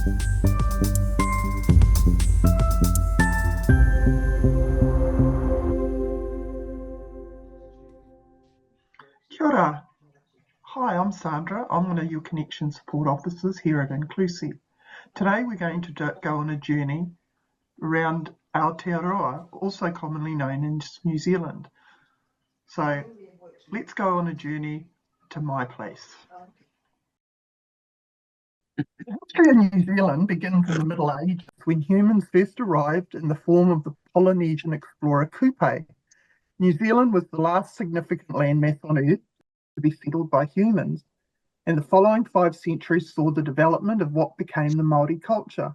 Kia ora. Hi, I'm Sandra. I'm one of your connection support officers here at Inclusee. Today we're going to go on a journey around Aotearoa, also commonly known as New Zealand. So let's go on a journey to my place. The history of New Zealand begins in the Middle Ages when humans first arrived in the form of the Polynesian explorer Kupe. New Zealand was the last significant landmass on Earth to be settled by humans, and the following 5 centuries saw the development of what became the Māori culture.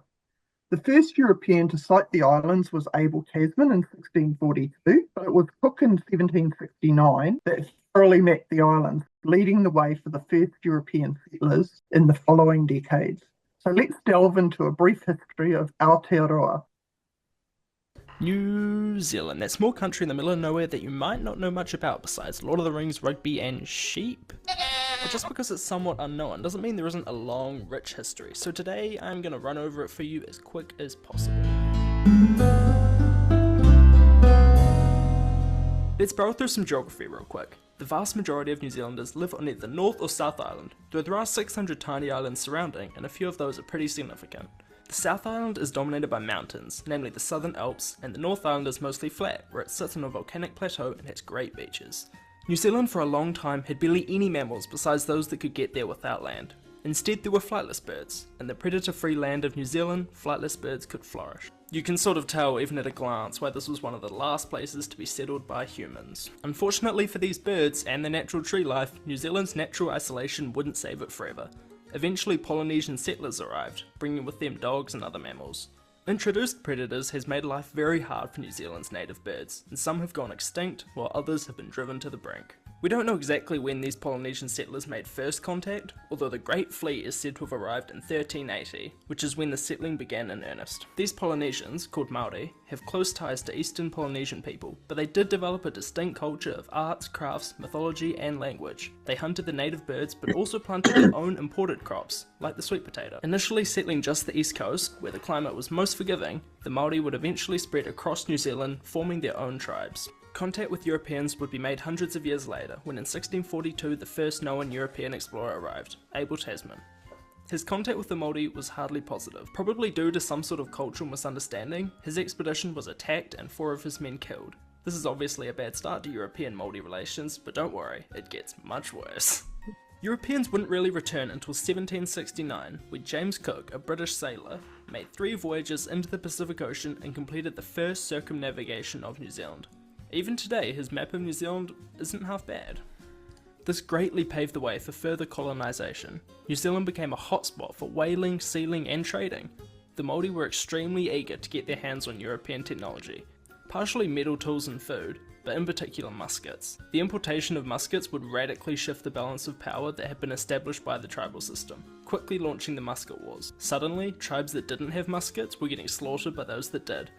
The first European to sight the islands was Abel Tasman in 1642, but it was Cook in 1769 that thoroughly mapped the islands, leading the way for the first European settlers in the following decades. So let's delve into a brief history of Aotearoa. New Zealand, that small country in the middle of nowhere that you might not know much about besides Lord of the Rings, rugby and sheep. But just because it's somewhat unknown doesn't mean there isn't a long, rich history, so today I'm going to run over it for you as quick as possible. Let's barrel through some geography real quick. The vast majority of New Zealanders live on either North or South Island, though there are 600 tiny islands surrounding, and a few of those are pretty significant. The South Island is dominated by mountains, namely the Southern Alps, and the North Island is mostly flat, where it sits on a volcanic plateau and has great beaches. New Zealand for a long time had barely any mammals besides those that could get there without land. Instead there were flightless birds. In the predator-free land of New Zealand, flightless birds could flourish. You can sort of tell even at a glance why this was one of the last places to be settled by humans. Unfortunately for these birds and their natural tree life, New Zealand's natural isolation wouldn't save it forever. Eventually Polynesian settlers arrived, bringing with them dogs and other mammals. Introduced predators has made life very hard for New Zealand's native birds, and some have gone extinct while others have been driven to the brink. We don't know exactly when these Polynesian settlers made first contact, although the Great Fleet is said to have arrived in 1380, which is when the settling began in earnest. These Polynesians, called Māori, have close ties to Eastern Polynesian people, but they did develop a distinct culture of arts, crafts, mythology and language. They hunted the native birds but also planted their own imported crops, like the sweet potato. Initially settling just the east coast, where the climate was most forgiving, the Māori would eventually spread across New Zealand, forming their own tribes. Contact with Europeans would be made hundreds of years later, when in 1642 the first known European explorer arrived, Abel Tasman. His contact with the Māori was hardly positive. Probably due to some sort of cultural misunderstanding, his expedition was attacked and 4 of his men killed. This is obviously a bad start to European-Māori relations, but don't worry, it gets much worse. Europeans wouldn't really return until 1769, when James Cook, a British sailor, made 3 voyages into the Pacific Ocean and completed the first circumnavigation of New Zealand. Even today, his map of New Zealand isn't half bad. This greatly paved the way for further colonisation. New Zealand became a hotspot for whaling, sealing and trading. The Māori were extremely eager to get their hands on European technology, partially metal tools and food, but in particular muskets. The importation of muskets would radically shift the balance of power that had been established by the tribal system, quickly launching the musket wars. Suddenly, tribes that didn't have muskets were getting slaughtered by those that did.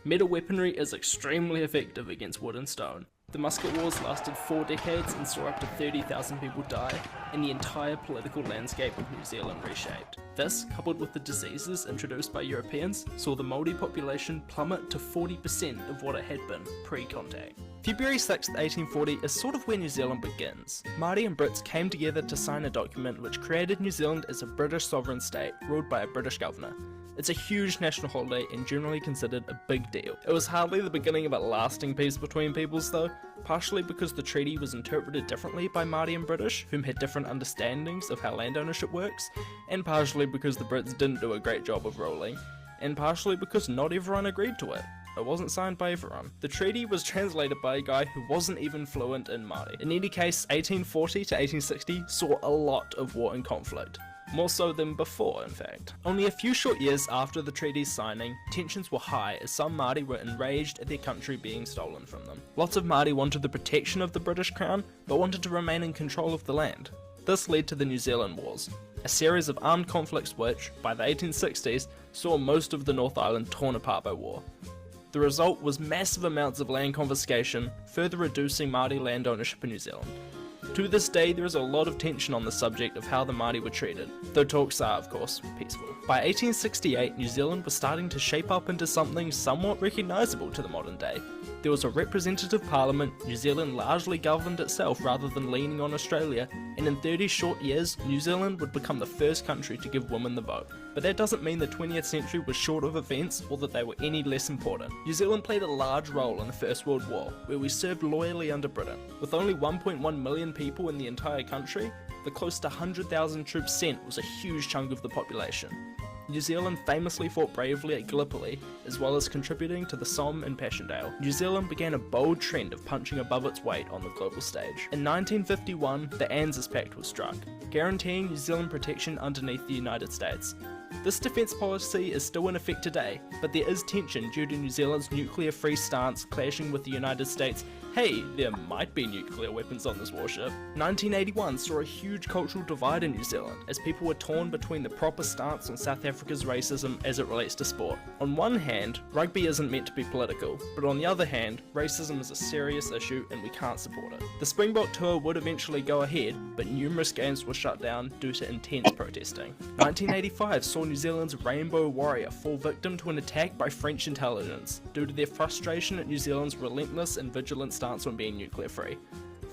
Metal weaponry is extremely effective against wood and stone. The musket wars lasted 4 decades and saw up to 30,000 people die, and the entire political landscape of New Zealand reshaped. This, coupled with the diseases introduced by Europeans, saw the Māori population plummet to 40% of what it had been pre-contact. February 6, 1840 is sort of where New Zealand begins. Māori and Brits came together to sign a document which created New Zealand as a British sovereign state ruled by a British governor. It's a huge national holiday and generally considered a big deal. It was hardly the beginning of a lasting peace between peoples though, partially because the treaty was interpreted differently by Māori and British, whom had different understandings of how land ownership works, and partially because the Brits didn't do a great job of ruling, and partially because not everyone agreed to it. It wasn't signed by everyone. The treaty was translated by a guy who wasn't even fluent in Māori. In any case, 1840 to 1860 saw a lot of war and conflict. More so than before, in fact. Only a few short years after the treaty's signing, tensions were high as some Māori were enraged at their country being stolen from them. Lots of Māori wanted the protection of the British Crown, but wanted to remain in control of the land. This led to the New Zealand Wars, a series of armed conflicts which, by the 1860s, saw most of the North Island torn apart by war. The result was massive amounts of land confiscation, further reducing Māori land ownership in New Zealand. To this day, there is a lot of tension on the subject of how the Māori were treated, though talks are, of course, peaceful. By 1868, New Zealand was starting to shape up into something somewhat recognisable to the modern day. There was a representative parliament, New Zealand largely governed itself rather than leaning on Australia, and in 30 short years, New Zealand would become the first country to give women the vote. But that doesn't mean the 20th century was short of events or that they were any less important. New Zealand played a large role in the First World War, where we served loyally under Britain. With only 1.1 million people in the entire country, the close to 100,000 troops sent was a huge chunk of the population. New Zealand famously fought bravely at Gallipoli, as well as contributing to the Somme and Passchendaele. New Zealand began a bold trend of punching above its weight on the global stage. In 1951, the ANZUS Pact was struck, guaranteeing New Zealand protection underneath the United States. This defence policy is still in effect today, but there is tension due to New Zealand's nuclear-free stance clashing with the United States. Hey, there might be nuclear weapons on this warship. 1981 saw a huge cultural divide in New Zealand, as people were torn between the proper stance on South Africa's racism as it relates to sport. On one hand, rugby isn't meant to be political, but on the other hand, racism is a serious issue and we can't support it. The Springbok tour would eventually go ahead, but numerous games were shut down due to intense protesting. 1985 saw New Zealand's Rainbow Warrior fall victim to an attack by French intelligence, due to their frustration at New Zealand's relentless and vigilant stance on being nuclear free.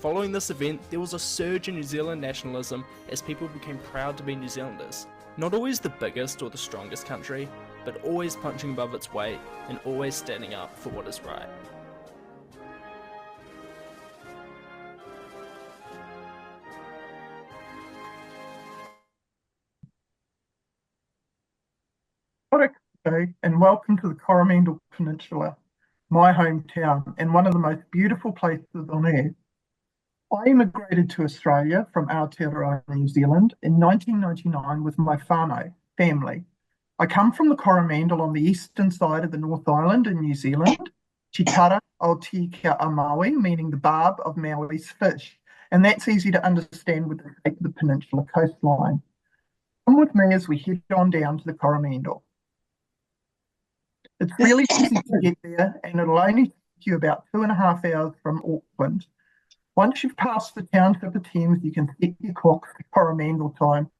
Following this event, there was a surge in New Zealand nationalism as people became proud to be New Zealanders. Not always the biggest or the strongest country, but always punching above its weight and always standing up for what is right. G'day and welcome to the Coromandel Peninsula, my hometown and one of the most beautiful places on earth. I immigrated to Australia from Aotearoa, New Zealand in 1999 with my whānau family. I come from the Coromandel on the eastern side of the North Island in New Zealand, Chitara Aotearoa Maui, meaning the barb of Maui's fish, and that's easy to understand with the shape of the peninsula coastline. Come with me as we head on down to the Coromandel. It's really easy to get there and it'll only take you about 2.5 hours from Auckland. Once you've passed the township of Thames, you can set your clocks to Coromandel time,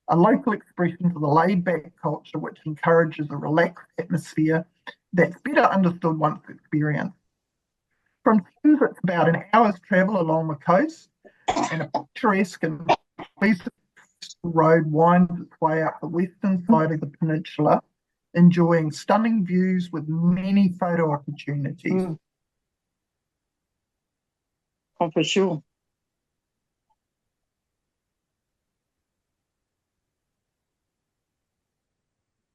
a local expression to the laid-back culture which encourages a relaxed atmosphere that's better understood once experienced. From Thames, it's about an hour's travel along the coast, and a picturesque and pleasant road winds its way up the western side of the peninsula, enjoying stunning views with many photo opportunities. Oh, for sure.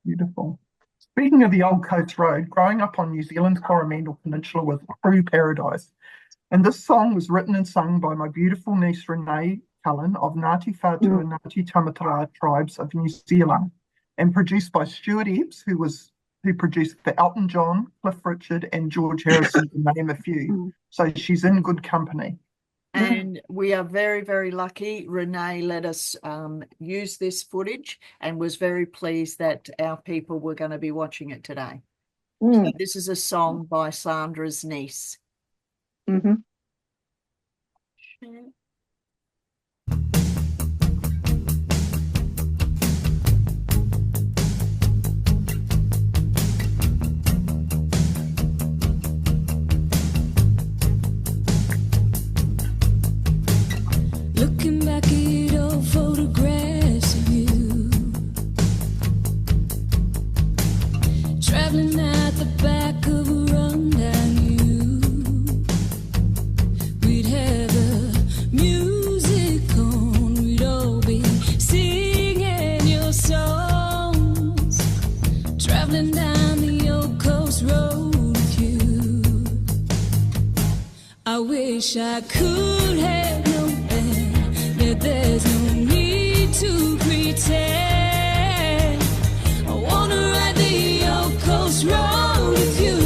Beautiful. Speaking of the Old Coast Road, growing up on New Zealand's Coromandel Peninsula was true paradise. And this song was written and sung by my beautiful niece Renee Cullen of Ngāti Whātua and Ngāti Tamatara tribes of New Zealand, and produced by Stuart Ebbs, who produced the Elton John, Cliff Richard, and George Harrison, to name a few. So she's in good company. And we are very, very lucky. Renee let us use this footage and was very pleased that our people were going to be watching it today. So this is a song by Sandra's niece. Looking back at old photographs of you, traveling at the back of a rundown we'd have the music on, we'd all be singing your songs, traveling down the old coast road with you. I wish I could have known that there's no need to pretend. I wanna ride the old coast road with you,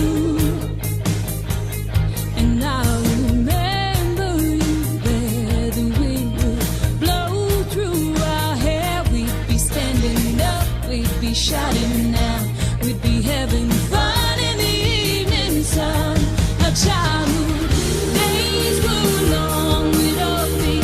and I remember you where the wind would blow through our hair. We'd be standing up, we'd be shouting out, we'd be having fun in the evening sun. Our childhood days were long, we'd all be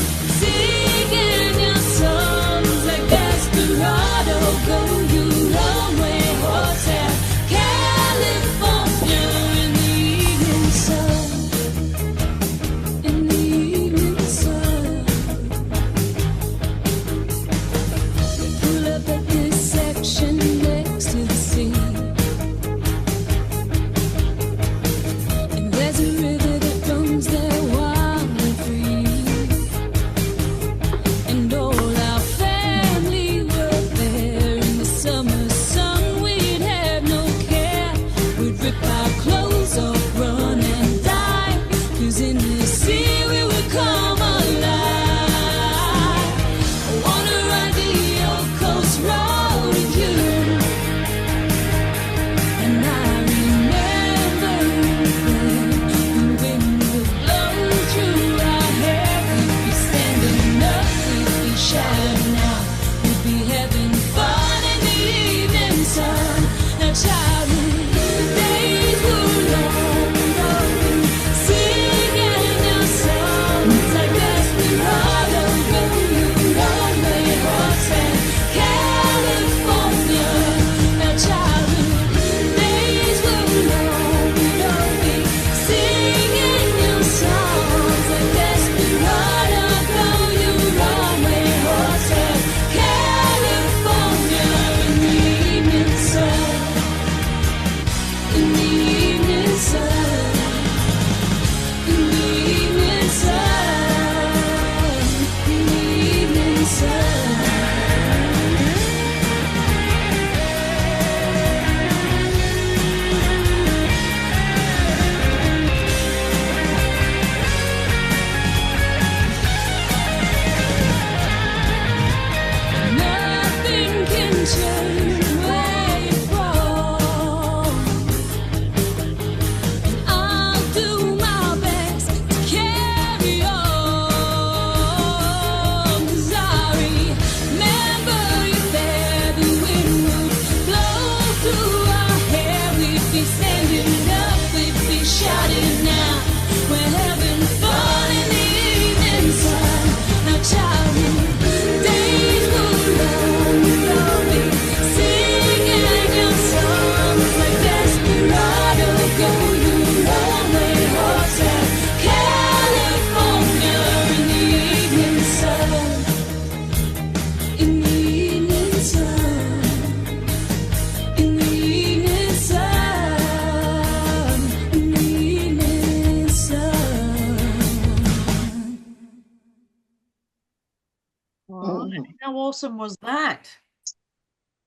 awesome was that?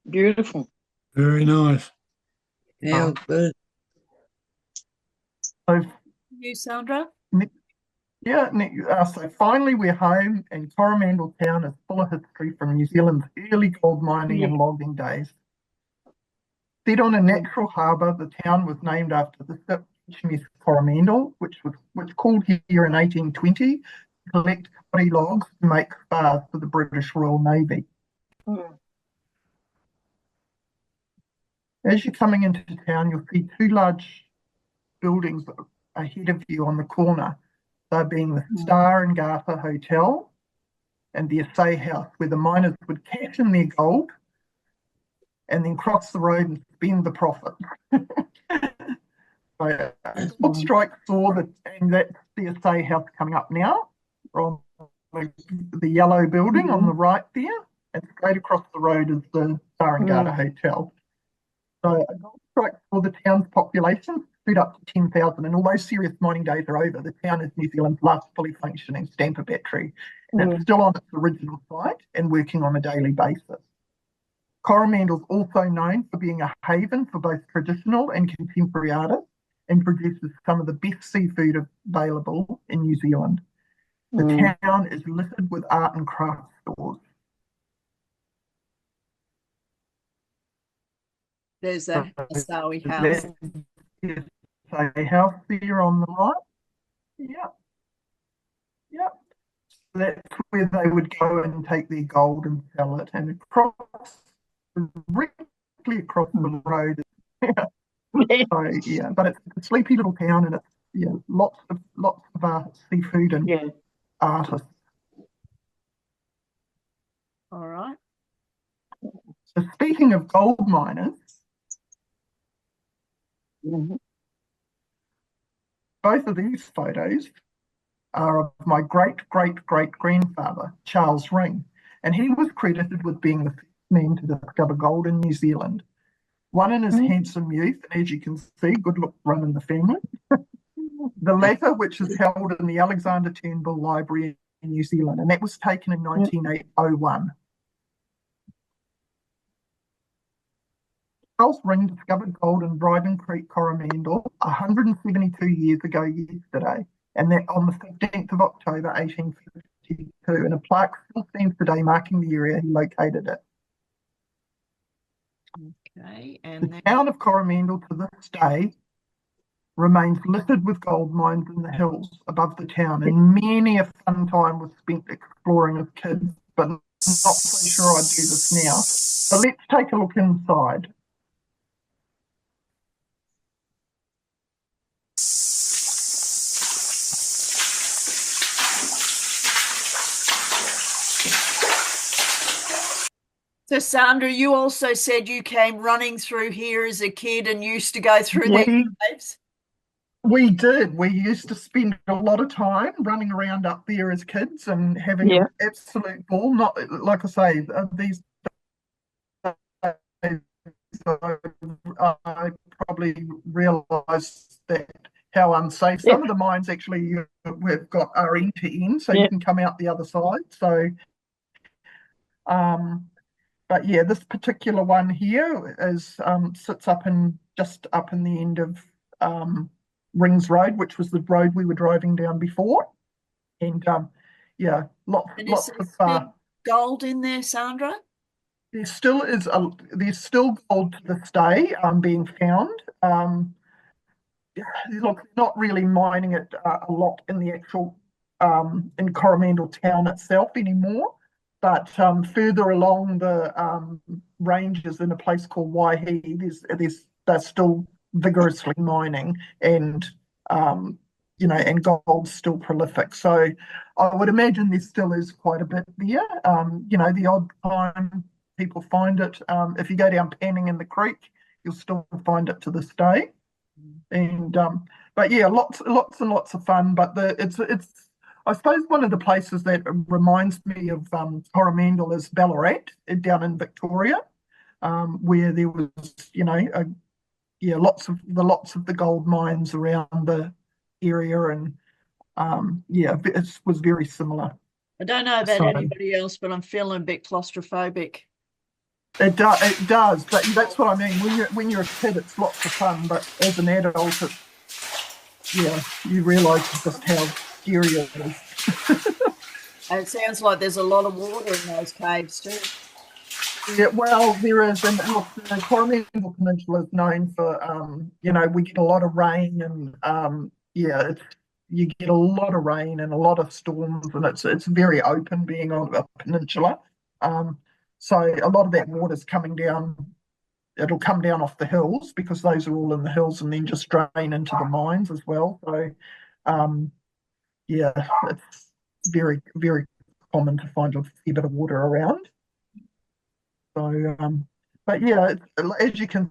Beautiful. Very nice. Yeah, good. So You, Sandra? so finally we're home, and Coromandel town is full of history from New Zealand's early gold mining and logging days. Set on a natural harbour, the town was named after the ship HMS Coromandel, which called here in 1820 to collect woody logs to make spars for the British Royal Navy. As you're coming into town, you'll see two large buildings ahead of you on the corner. They're being the Star and Garter Hotel and the Assay House, where the miners would cash in their gold and then cross the road and spend the profit. So Gold Strike saw that, and that's the Assay House coming up now, from the yellow building on the right there, and straight across the road is the Star and Garter Hotel. So a Gold Strike saw the town's population stood up to 10,000, and although serious mining days are over, the town is New Zealand's last fully functioning stamper battery, and it's still on its original site and working on a daily basis. Coromandel is also known for being a haven for both traditional and contemporary artists, and produces some of the best seafood available in New Zealand. The town is littered with art and craft stores. There's a Asawi house. There's a house there on the right. Yep. That's where they would go and take their gold and sell it. And directly across the road. So yeah, but it's a sleepy little town, and it's lots of seafood and artists. All right. So speaking of gold miners, both of these photos are of my great-great-great-grandfather, Charles Ring, and he was credited with being the first man to discover gold in New Zealand. One in his handsome youth, and as you can see, good luck running the family. The latter, which is held in the Alexander Turnbull Library in New Zealand, and that was taken in 1901. Charles Ring discovered gold in Dryden Creek, Coromandel, 172 years ago yesterday, and that on the 15th of October, 1852, and a plaque still stands today marking the area he located it. Okay, and the town of Coromandel to this day remains littered with gold mines in the hills above the town, and many a fun time was spent exploring as kids, but not so sure I'd do this now. So let's take a look inside. So, Sandra, you also said you came running through here as a kid and used to go through the caves. We did. We used to spend a lot of time running around up there as kids and having an absolute ball. Not like I say, these days I probably realised that how unsafe some of the mines actually we've got are end to end, so you can come out the other side. So, but yeah, this particular one here is sits just up in the end of Rings Road, which was the road we were driving down before, and lots of gold in there, Sandra. There still is there's still gold to this day being found. Look, not really mining it a lot in the actual in Coromandel town itself anymore. But further along the ranges in a place called Waihi, they're still vigorously mining, and and gold's still prolific. So I would imagine there still is quite a bit there. The odd time people find it. If you go down panning in the creek, you'll still find it to this day. And but yeah, lots and lots of fun. But it's I suppose one of the places that reminds me of Coromandel is Ballarat down in Victoria, where there was, lots of the gold mines around the area, and it was very similar. I don't know about So anybody else, but I'm feeling a bit claustrophobic. it does, but that's what I mean. When you're a kid, it's lots of fun, but as an adult, you realise just how scary it is. And it sounds like there's a lot of water in those caves too. Yeah, well, there is, and look, the Coromandel Peninsula is known for, we get a lot of rain, and you get a lot of rain and a lot of storms, and it's very open being on a peninsula. So a lot of that water's coming down. It'll come down off the hills because those are all in the hills, and then just drain into the mines as well. So, it's very, very common to find a fair bit of water around. So, but yeah, as you can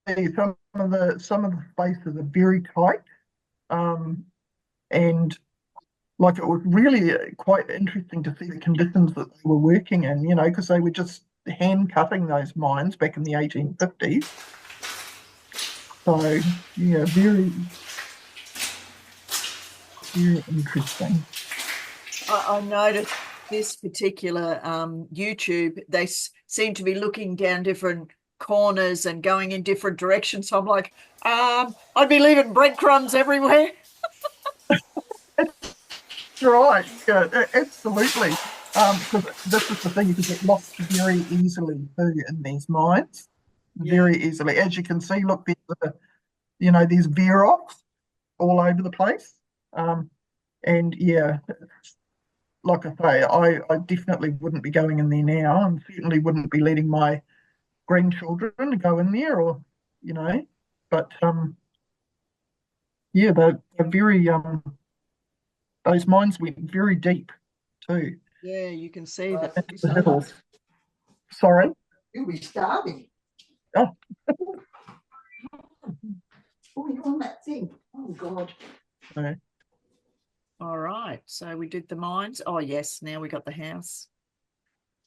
see, some of the spaces are very tight, and like it was really quite interesting to see the conditions that they were working in. Because they were just hand cutting those mines back in the 1850s. So yeah, very, very interesting. I noticed this particular YouTube, they seem to be looking down different corners and going in different directions. So I'm like, I'd be leaving breadcrumbs everywhere. Right, yeah, absolutely. Because this is the thing, you can get lost very easily too in these mines, very easily. As you can see, look, there's bare rocks all over the place. And yeah, like I say, I definitely wouldn't be going in there now, and certainly wouldn't be letting my grandchildren go in there, or but they're very those mines went very deep too. Yeah, you can see that. Into the hills. Sorry. You'll be starving. Oh. Oh, you're on that thing. Oh, God. Okay. All right. So we did the mines. Oh, yes. Now we got the house.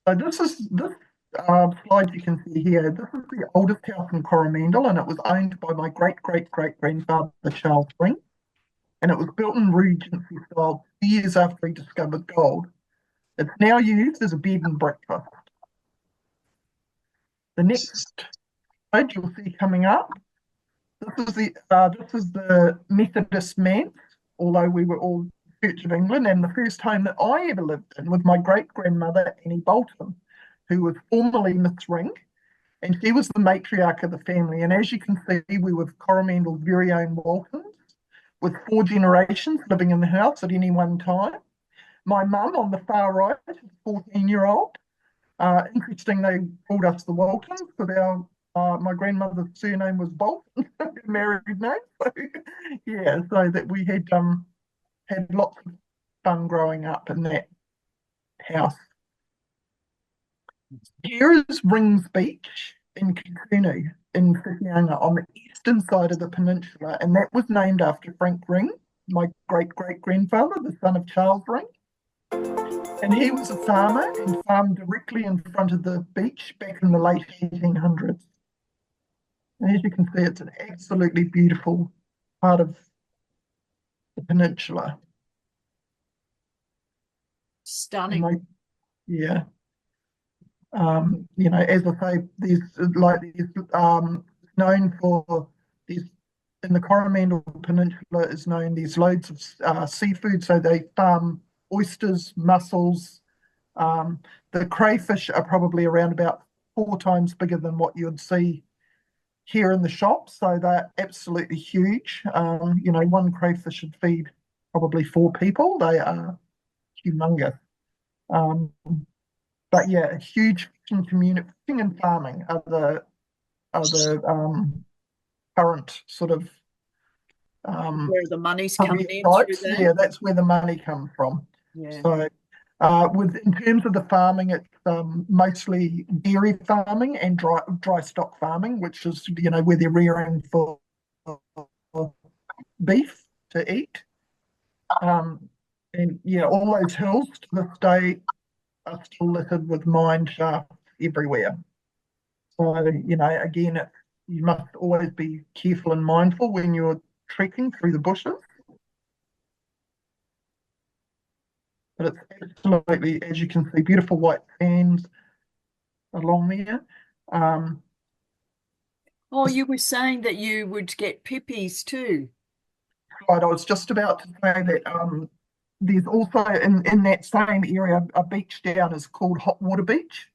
So this slide you can see here. This is the oldest house in Coromandel, and it was owned by my great-great-great-grandfather, Charles Ring. And it was built in Regency style 2 years after he discovered gold. It's now used as a bed and breakfast. The next slide you'll see coming up. This is the Methodist manse, although we were all Church of England, and the first home that I ever lived in with my great-grandmother, Annie Bolton, who was formerly Miss Ring, and she was the matriarch of the family. And as you can see, we were Coromandel's very own Waltons, with 4 generations living in the house at any one time. My mum on the far right is a 14-year-old. Interesting, they called us the Waltons because my grandmother's surname was Bolton, married name. So that we had lots of fun growing up in that house. Here is Rings Beach in Kikunu in Whitianga on the eastern side of the peninsula, and that was named after Frank Ring, my great-great-grandfather, the son of Charles Ring. And he was a farmer and farmed directly in front of the beach back in the late 1800s. And as you can see, it's an absolutely beautiful part of the peninsula. Stunning. As I say, there's known for these in the Coromandel Peninsula is known. There's loads of seafood, so they farm oysters, mussels. The crayfish are probably around about 4 times bigger than what you'd see here in the shops, so they're absolutely huge. One crayfish should feed probably 4 people. They are humongous. But yeah, a huge fishing community. Fishing and farming are the current sort of where the money's coming in sites. through there. Yeah, that's where the money comes from. Yeah. So in terms of the farming, it's mostly dairy farming and dry stock farming, which is where they're rearing for beef to eat. And yeah, all those hills to this day are still littered with mine shafts everywhere. So, again, you must always be careful and mindful when you're trekking through the bushes. but it's absolutely, as you can see, beautiful white sands along there. Oh, you were saying that you would get pippies too. Right, I was just about to say that there's also in that same area a beach down is called Hot Water Beach.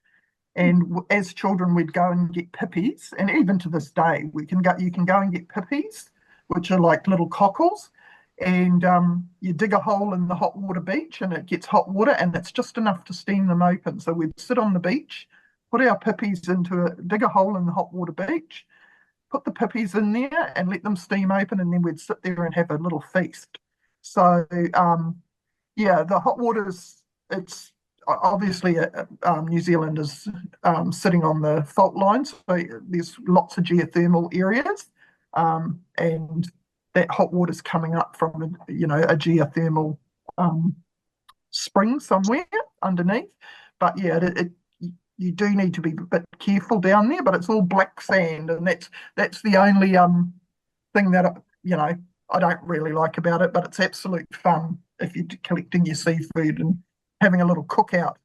And as children, we'd go and get pippies, and even to this day, you can go and get pippies, which are like little cockles, and you dig a hole in the hot water beach, and it gets hot water, and it's just enough to steam them open. So we'd sit on the beach, put our pippies dig a hole in the hot water beach, put the pippies in there, and let them steam open, and then we'd sit there and have a little feast. So yeah, the hot water's it's obviously New Zealand is sitting on the fault line, so there's lots of geothermal areas, and that hot water's coming up from a geothermal spring somewhere underneath. But yeah, you do need to be a bit careful down there. But it's all black sand, and that's the only thing that I don't really like about it. But it's absolute fun if you're collecting your seafood and having a little cookout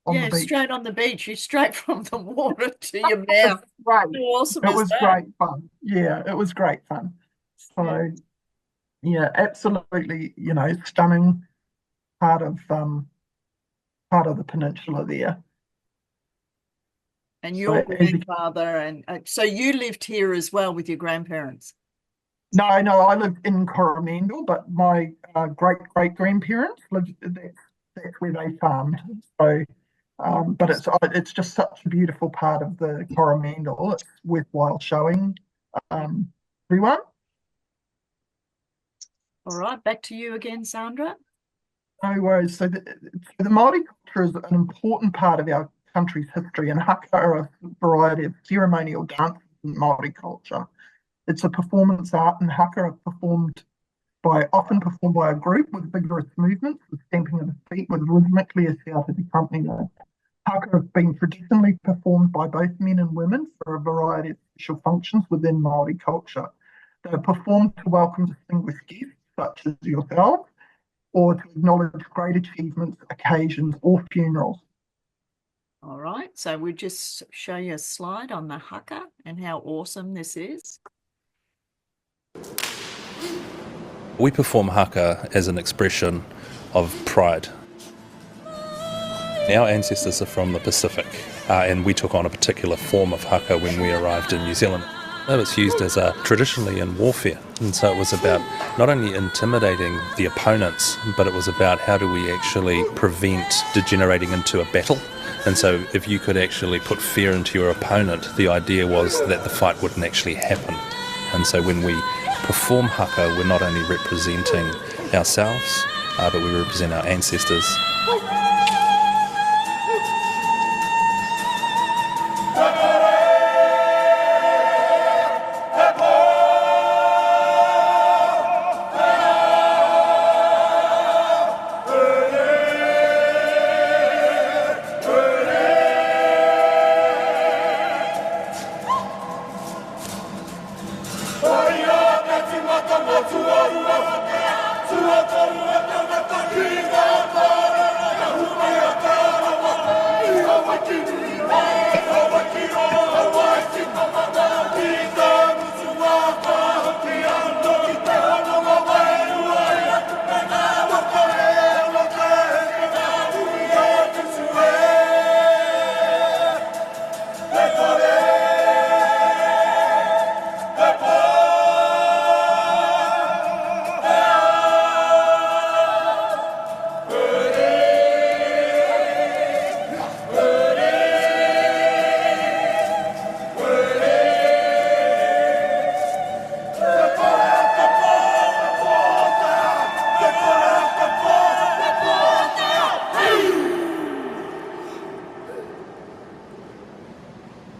on the beach. Straight on the beach. You're straight from the water to your mouth. Right. How awesome It was that? great fun. Yeah, it was great fun. So yeah, absolutely, stunning part of the peninsula there. And your So, as you- grandfather, and so you lived here as well with your grandparents. No, I lived in Coromandel, but my great grandparents lived. That's where they farmed. So, but it's just such a beautiful part of the Coromandel. It's worthwhile showing everyone. All right, back to you again, Sandra. No worries. So the Māori culture is an important part of our country's history, and haka are a variety of ceremonial dances in Māori culture. It's a performance art, and haka are often performed by a group with vigorous movements, with stamping of the feet, with rhythmically a shouted accompaniment. Haka have been traditionally performed by both men and women for a variety of special functions within Māori culture. They are performed to welcome distinguished guests, such as yourself, or to acknowledge great achievements, occasions, or funerals. All right, so we'll just show you a slide on the haka and how awesome this is. We perform haka as an expression of pride. Our ancestors are from the Pacific, and we took on a particular form of haka when we arrived in New Zealand. It was used as traditionally in warfare, and so it was about not only intimidating the opponents, but it was about how do we actually prevent degenerating into a battle. And so if you could actually put fear into your opponent, the idea was that the fight wouldn't actually happen. And so when we perform haka, we're not only representing ourselves, but we represent our ancestors.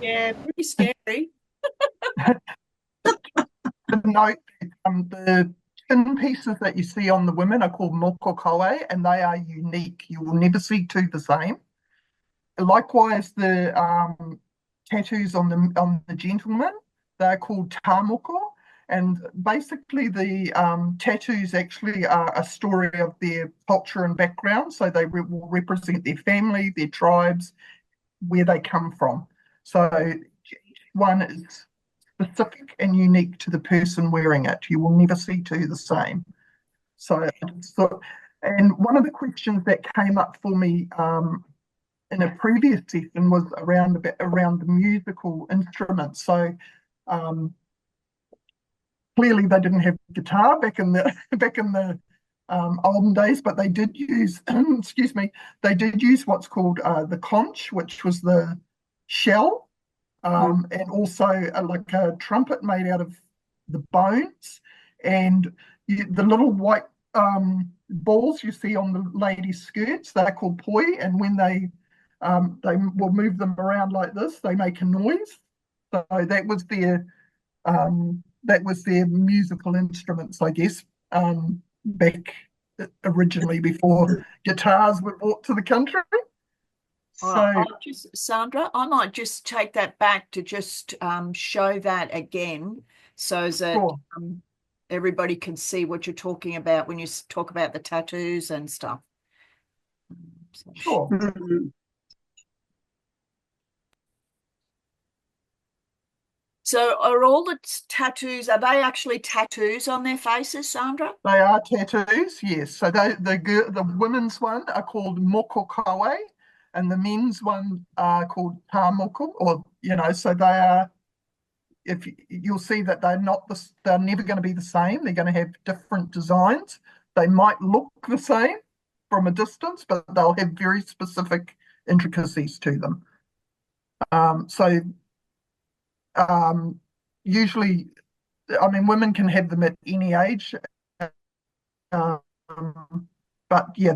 Yeah, pretty scary. Note the tin pieces that you see on the women are called mokokoe, and they are unique. You will never see two the same. Likewise, the tattoos on the gentlemen, they're called tamoko, And basically the tattoos actually are a story of their culture and background. So they will represent their family, their tribes, where they come from. So each one is specific and unique to the person wearing it. You will never see two the same. And one of the questions that came up for me in a previous session was around the musical instruments. So clearly they didn't have guitar back in the olden days, but they did use excuse me, they did use what's called the conch, which was the shell, and also like a trumpet made out of the bones, and the little white balls you see on the ladies' skirts, they're called poi, and when they will move them around like this, they make a noise. So that was their musical instruments, I guess, back originally before guitars were brought to the country. Sandra, I might just take that back to just show that again, so that sure. Everybody can see what you're talking about when you talk about the tattoos and stuff. Sure. So are all the tattoos, are they actually tattoos on their faces, Sandra? They are tattoos, yes. So the women's one are called mokokawe, and the men's one are called tamoko, so they are, if you'll see that they're never going to be the same. They're going to have different designs. They might look the same from a distance, but they'll have very specific intricacies to them. Usually, I mean, women can have them at any age, but yeah,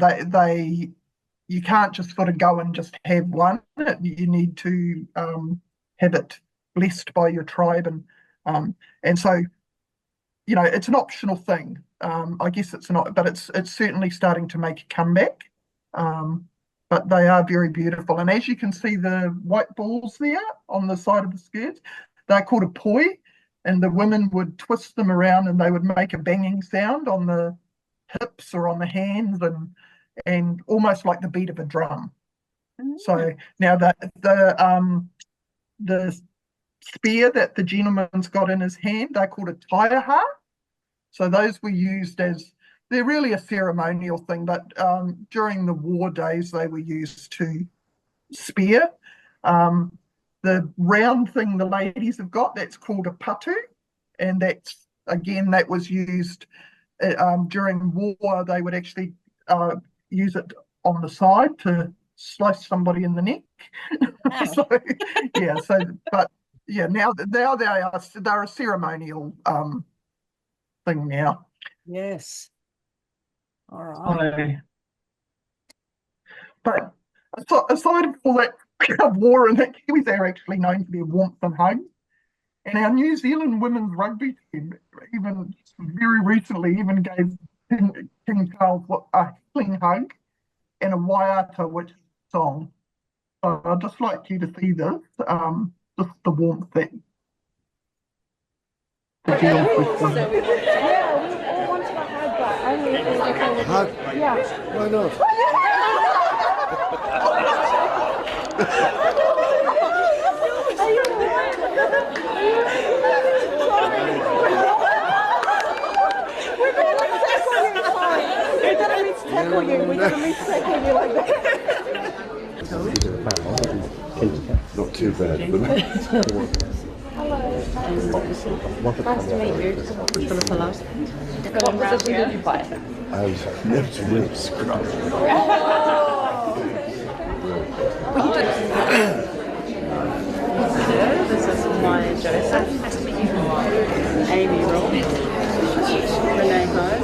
you can't just sort of go and just have one. You need to have it blessed by your tribe, and so it's an optional thing. I guess it's not, but it's certainly starting to make a comeback. But they are very beautiful, and as you can see, the white balls there on the side of the skirt, they're called a poi, and the women would twist them around and they would make a banging sound on the hips or on the hands, and almost like the beat of a drum. So now the spear that the gentleman's got in his hand, they're called a taiaha. So those were used they're really a ceremonial thing, but during the war days they were used to spear. The round thing the ladies have got, that's called a patu, and that was used during war. They would actually use it on the side to slice somebody in the neck. Now they're a ceremonial thing now. Yes. All right. But aside from all that war, and that Kiwis are actually known to their warmth and hugs. And our New Zealand women's rugby team, even very recently, even gave King Charles a healing hug and a waiata, which is a song. So I'd just like you to see this, just the warmth that the girls with. Yeah, we all wanted a hug, but only if it was okay with hug? Yeah. Why not? We didn't mean to tackle you like that. Not too bad, but Nice to meet you. What position did you play? I was never to lips. This is my Joseph. Nice to meet you. Amy Roll. Renee Hone.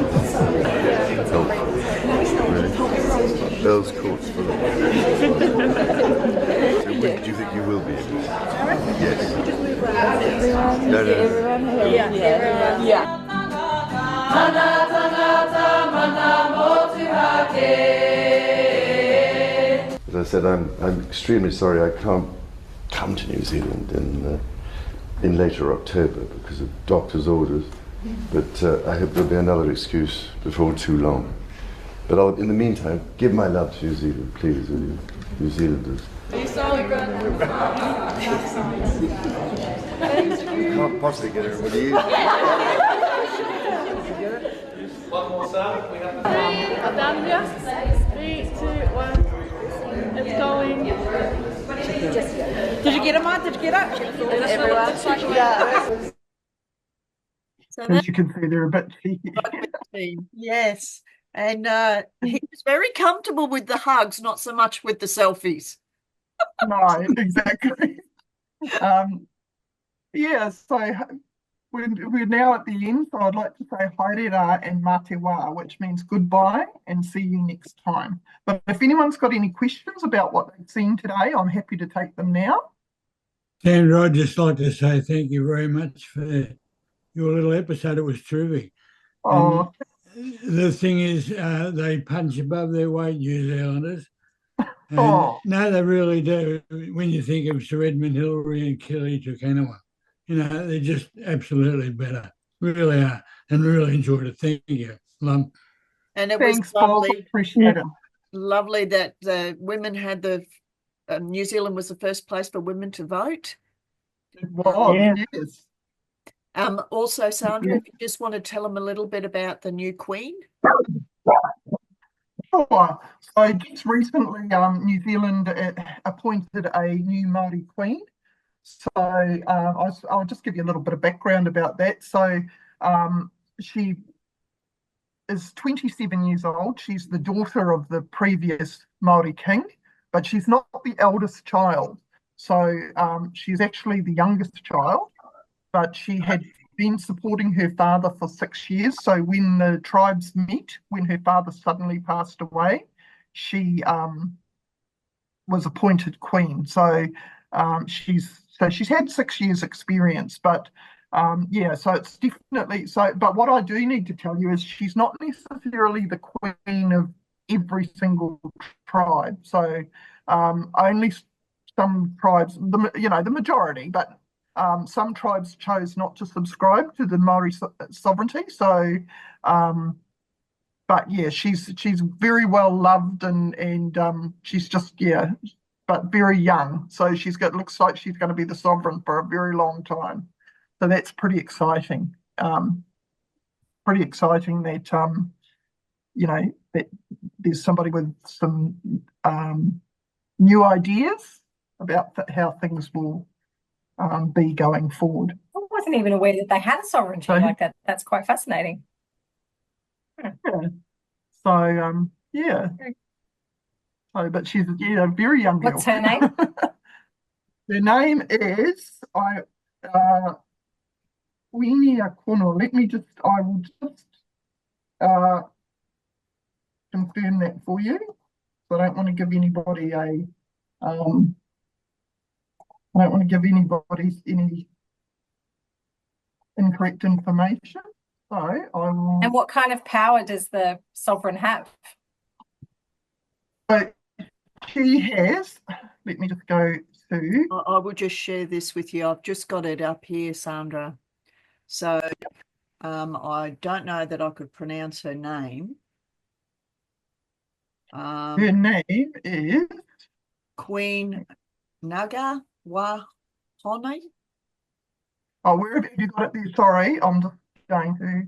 Bell's courts for them. So when do you think you will be able to? Yes. Everyone? No. Everyone here? Yeah. As I said, I'm extremely sorry I can't come to New Zealand in in later October because of doctor's orders. But I hope there'll be another excuse before too long. But I'll, in the meantime, give my love to New Zealand, please, will you? New Zealanders. You can't possibly get everybody. One more sound. We have down here. 3, 2, 1. It's going. Did you get it, Mike? Did you get it? Everyone. Yeah. So As you can see, they're a bit cheeky. yes. And he was very comfortable with the hugs, not so much with the selfies. No, exactly. Yeah, so we're now at the end, so I'd like to say haere and mate wā, which means goodbye and see you next time. But if anyone's got any questions about what they've seen today, I'm happy to take them now. Sandra, I'd just like to say thank you very much for your little episode. It was terrific. Oh, and the thing is, they punch above their weight, New Zealanders. And no, they really do. When you think of Sir Edmund Hillary and Kelly Tukanawa, you know, they're just absolutely better. Really are. And really enjoyed it. Thank you. And it thanks, was lovely. Bob. Appreciate it. Lovely that the women had New Zealand was the first place for women to vote. It was, yes. Also, Sandra, if you just want to tell them a little bit about the new Queen. Sure. So just recently, New Zealand appointed a new Māori Queen. So I'll just give you a little bit of background about that. So she is 27 years old. She's the daughter of the previous Māori king, but she's not the eldest child. So she's actually the youngest child, but she had been supporting her father for 6 years. So when the tribes met, when her father suddenly passed away, she was appointed queen. So she's had 6 years experience, but so it's definitely so. But what I do need to tell you is she's not necessarily the queen of every single tribe. So only some tribes, the majority, but some tribes chose not to subscribe to the Maori sovereignty. So, but yeah, she's very well loved and she's just but very young. So looks like she's going to be the sovereign for a very long time. So that's pretty exciting. Pretty exciting that that there's somebody with some new ideas about how things will be going forward. I wasn't even aware that they had a sovereignty like that. That's quite fascinating. Yeah. So So, but she's very young girl. What's her name? Her name is Winia Kono. I will just confirm that for you. So I don't want to give anybody any incorrect information. So I will. And what kind of power does the sovereign have? So she has. Let me just go to. I will just share this with you. I've just got it up here, Sandra. So I don't know that I could pronounce her name. Her name is Queen Naga Wahone. Oh, where have you got it there? Sorry, I'm just going to.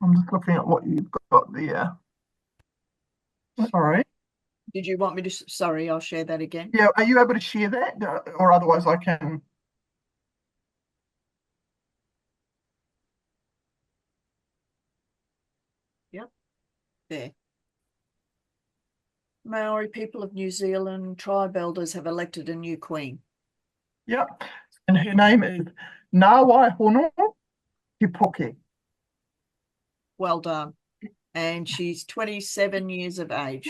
I'm just looking at what you've got there. Sorry. Did you want me to? Sorry, I'll share that again. Yeah, are you able to share that? Or otherwise I can. Yep, there. Maori people of New Zealand tribe elders have elected a new queen. Yep, and her name is Ngāwaihono Te Poke. Well done. And she's 27 years of age.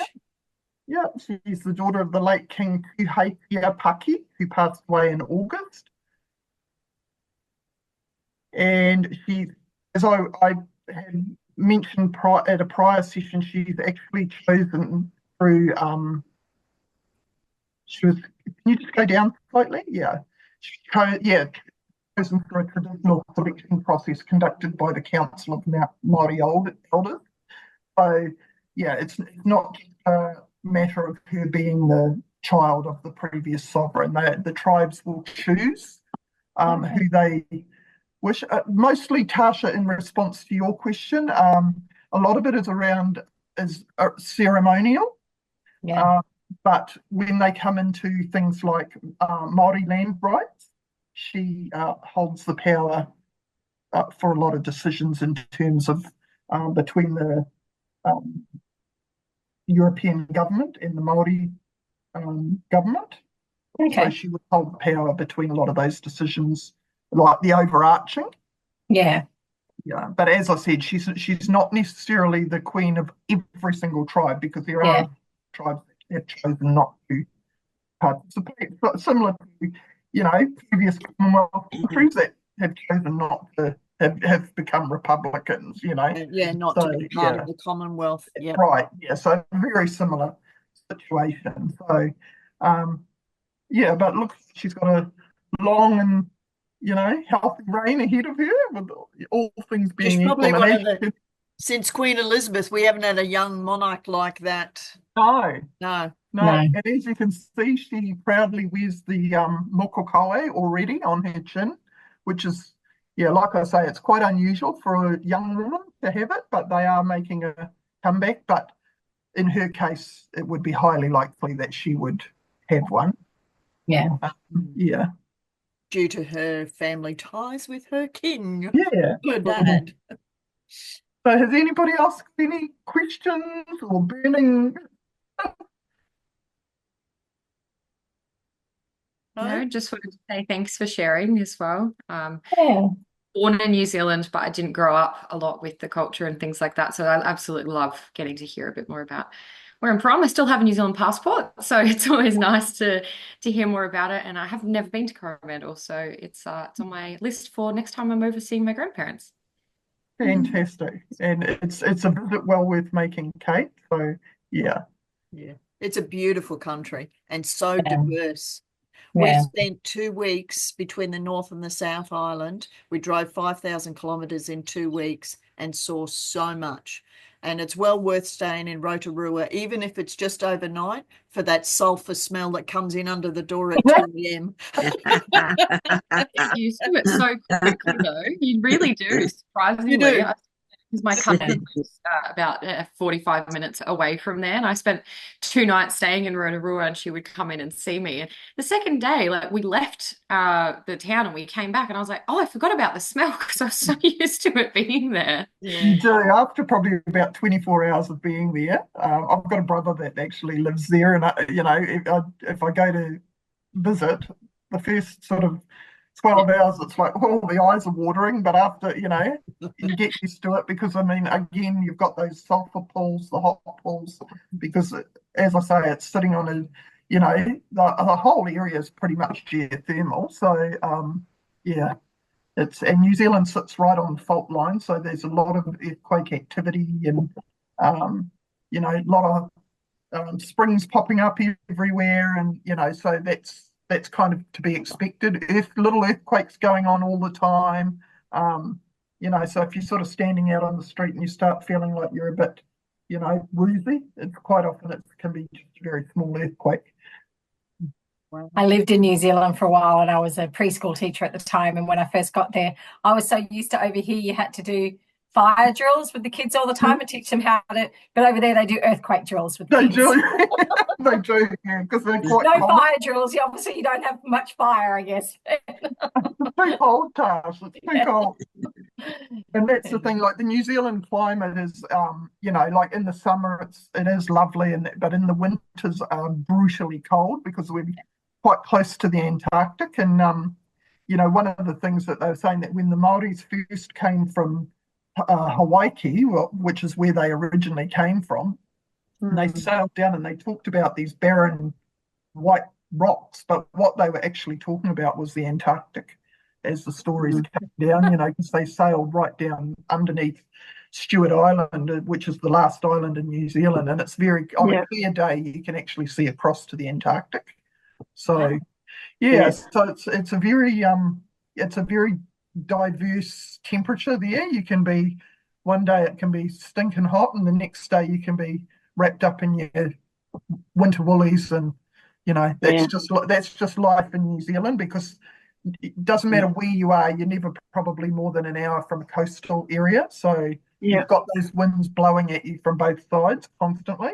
Yep, she's the daughter of the late King Kuheitia Paki, who passed away in August. And she, as I had mentioned at a prior session, she's actually chosen through, can you just go down slightly? Yeah. Chosen through a traditional selection process conducted by the Council of Māori Elders. So, yeah, it's not just a matter of her being the child of the previous sovereign. The tribes will choose who they wish. Mostly, Tasha, in response to your question, a lot of it is ceremonial. Yeah. But when they come into things like Māori land rights, she holds the power for a lot of decisions in terms of between the European government and the Māori government. Okay. So she would hold the power between a lot of those decisions, like the overarching. Yeah. Yeah, but as I said, she's not necessarily the queen of every single tribe, because there Yeah. are tribes that have chosen not to participate. But similar to, previous Commonwealth countries that have chosen not to have become republicans, not to be part of the Commonwealth. Yeah. Right. Yeah. So very similar situation. So, but look, she's got a long and healthy reign ahead of her, with all things being She's probably equal. one of the, since Queen Elizabeth, we haven't had a young monarch like that. No. No. And as you can see, she proudly wears the mokokawe already on her chin, which is, like I say, it's quite unusual for a young woman to have it, but they are making a comeback. But in her case, it would be highly likely that she would have one. Yeah. Due to her family ties with her king. Yeah. Her dad. So has anybody else got any questions or burning? No, just wanted to say thanks for sharing as well. Yeah. Born in New Zealand, but I didn't grow up a lot with the culture and things like that. So I absolutely love getting to hear a bit more about where I'm from. I still have a New Zealand passport, so it's always nice to hear more about it. And I have never been to Coromandel, so it's on my list for next time I'm over seeing my grandparents. Fantastic. And it's a visit well worth making, Kate. So yeah, it's a beautiful country and so diverse. We spent 2 weeks between the North and the South Island. We drove 5,000 kilometres in 2 weeks and saw so much. And it's well worth staying in Rotorua, even if it's just overnight, for that sulphur smell that comes in under the door at 2 a.m. Get used to it so quickly, though. You really do, surprisingly. You do. Because my cousin was about 45 minutes away from there, and I spent 2 nights staying in Rotorua, and she would come in and see me. And the second day, we left the town and we came back, and I was like, oh, I forgot about the smell because I was so used to it being there. You do, after probably about 24 hours of being there. I've got a brother that actually lives there, and if I go to visit, the first sort of 12 hours, it's like, the eyes are watering, but after, you get used to it, because, again, you've got those sulphur pools, the hot pools, because, as I say, it's sitting on the whole area is pretty much geothermal. So, and New Zealand sits right on the fault line, so there's a lot of earthquake activity and, a lot of springs popping up everywhere, and, so that's kind of to be expected. Little earthquakes going on all the time. So if you're sort of standing out on the street and you start feeling like you're a bit, woozy, it's quite often it can be just a very small earthquake. I lived in New Zealand for a while, and I was a preschool teacher at the time. And when I first got there, I was so used to over here, you had to do fire drills with the kids all the time and teach them how to, but over there they do earthquake drills with the kids. They do, because they're quite no cold. Fire drills. Obviously, you don't have much fire, I guess. It's too cold, Tash. It's too cold. And that's the thing. Like the New Zealand climate is, like in the summer it is lovely, but in the winters brutally cold, because we're quite close to the Antarctic. And one of the things that they were saying, that when the Māoris first came from Hawaii, which is where they originally came from, they sailed down and they talked about these barren white rocks, but what they were actually talking about was the Antarctic. as the stories came down, because they sailed right down underneath Stewart Island, which is the last island in New Zealand, and it's on a clear day you can actually see across to the Antarctic. So so it's a very diverse temperature there. You can be one day it can be stinking hot, and the next day you can be wrapped up in your winter woolies, and that's just life in New Zealand, because it doesn't matter where you are, you're never probably more than an hour from a coastal area, so you've got those winds blowing at you from both sides constantly,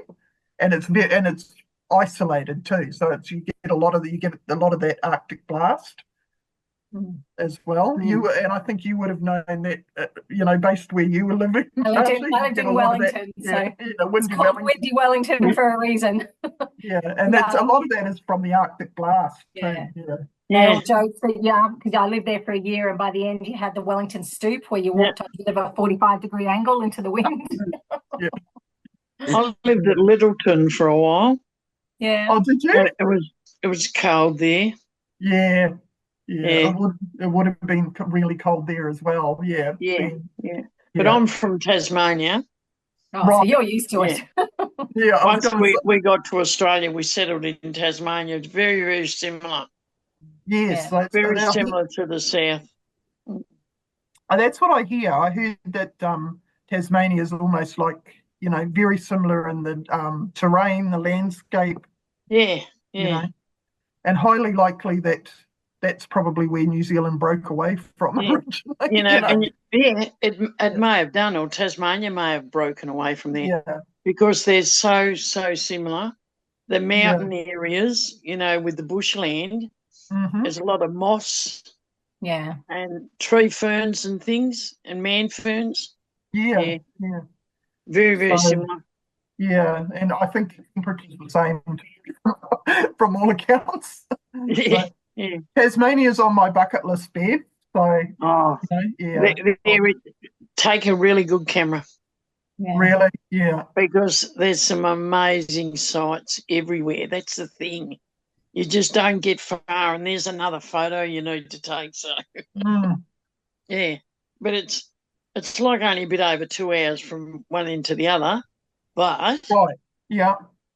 and it's isolated too, so you get a lot of that Arctic blast as well. And I think you would have known that, based where you were living. I lived in Wellington, so it's called Windy Wellington for a reason. And that's a lot of that is from the Arctic blast too. They all joke that, because I lived there for a year, and by the end you had the Wellington stoop where you walked over a 45-degree angle into the wind. I lived at Littleton for a while. Oh, did you? It was cold there. Yeah. It would have been really cold there as well. But I'm from Tasmania. So you're used to it. Once we got to Australia, we settled in Tasmania. It's very, very similar. Yes, very similar to the south. That's what I hear. I heard that Tasmania is almost like, very similar in the terrain, the landscape. And highly likely that that's probably where New Zealand broke away from originally. It may have done, or Tasmania may have broken away from there, because they're so similar. The mountain areas, with the bushland, there's a lot of moss, and tree ferns and things, and man ferns. Very, very similar. Yeah, and I think the temperature is the same from all accounts. Tasmania's on my bucket list, Bev. So, take a really good camera. Really? Yeah. Because there's some amazing sights everywhere. That's the thing. You just don't get far, and there's another photo you need to take. So, but it's like only a bit over 2 hours from one end to the other, but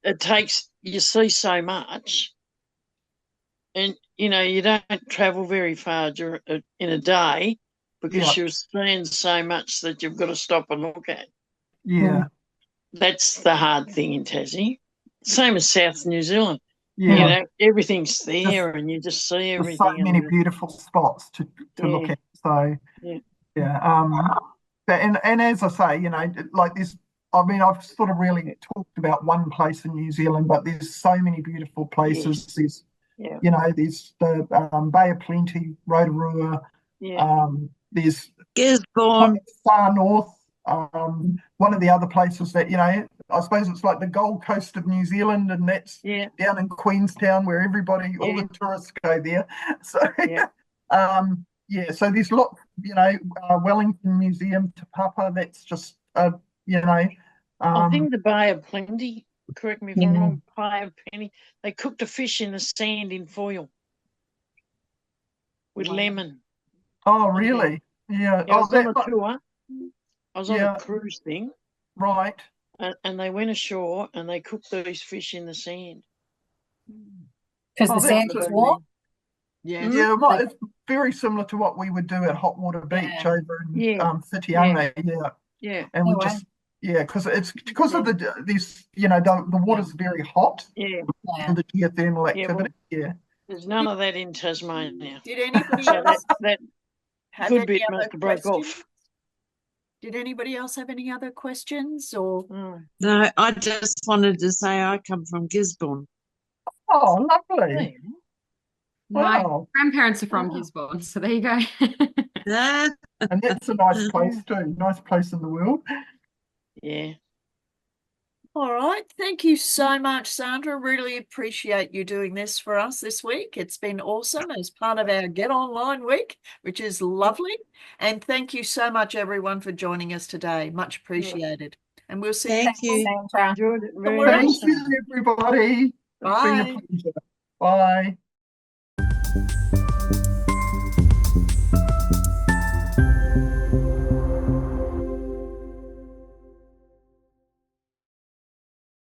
it takes, you see so much, and you don't travel very far in a day, because you're seeing so much that you've got to stop and look at. That's the hard thing in Tassie. Same as South New Zealand. Everything's there, and you just see everything. There's so many beautiful spots to look at. So and as I say, like this. I mean, I've sort of really talked about one place in New Zealand, but there's so many beautiful places. There's there's the Bay of Plenty, Rotorua. There's Gisborne, far north. One of the other places that, I suppose it's like the Gold Coast of New Zealand, and that's down in Queenstown, where all the tourists go there. So, so there's lots, Wellington Museum, Te Papa, that's just, I think the Bay of Plenty, correct me if I'm wrong, Bay of Plenty, they cooked a fish in the sand in foil with lemon. Oh, really? Yeah. I was on a tour. I was on a cruise thing. Right. And they went ashore and they cooked these fish in the sand. Because the sand was warm? Yeah, well, it's very similar to what we would do at Hot Water Beach over in Whitianga. And we just because of the water's very hot. And the geothermal activity. There's none of that in Tasmania. Did anybody else that good bit must have broke off. Did anybody else have any other questions? Or No, I just wanted to say I come from Gisborne. Oh, lovely. My grandparents are from Gisborne, so there you go. And that's a nice place too. Nice place in the world. Yeah. All right. Thank you so much, Sandra. Really appreciate you doing this for us this week. It's been awesome as part of our Get Online week, which is lovely. And thank you so much, everyone, for joining us today. Much appreciated. And we'll see you. Thank you. Enjoyed it very much. Thank you, everybody. Bye. Bye.